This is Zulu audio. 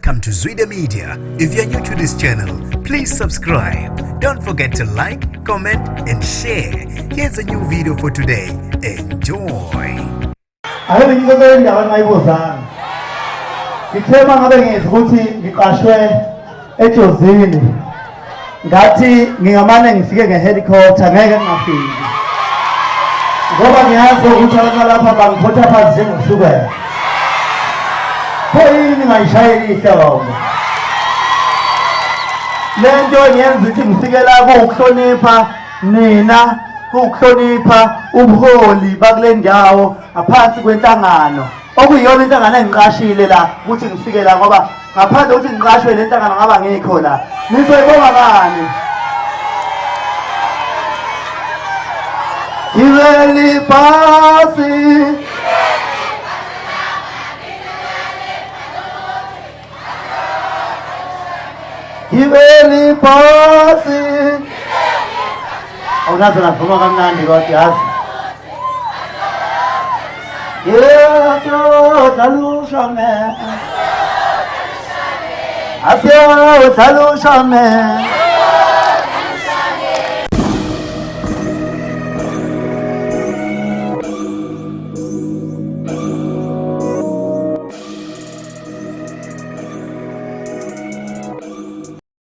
Welcome to Zwida Media. If you're new to this channel, please subscribe. Don't forget to like, comment, and share. Here's a new video for today. Enjoy. Ayo ngizokwenza indaba mayibuzana. Ngithema ngabe ngizwe ukuthi ngiqashwe eJozini. Ngathi ngingamane ngifike ngehelicopter ngeke ngingafiki. Ngoba ngiyazi ukuthi abantu lapha bangiphotha phansi njengohlukela. Khoyini ngayishayela ihlombe. Lento yenza ukuthi ngifike la ukuhlonipha mina, ukuhlonipha ubuholi bakule ndawo ngaphansi kwenhlangano. Okuyiyona inhlangano engiqashile la ukuthi ngifike la ngoba ngaphandle ukuthi ngiqashwe le nhlangano ngaba ngikho la. Nizoyibonga ngani? Gibeli pasi Gibeli pasi awunazo navuma kamnandi kodwa yazi Yeso dalusha me Asyo dalusha me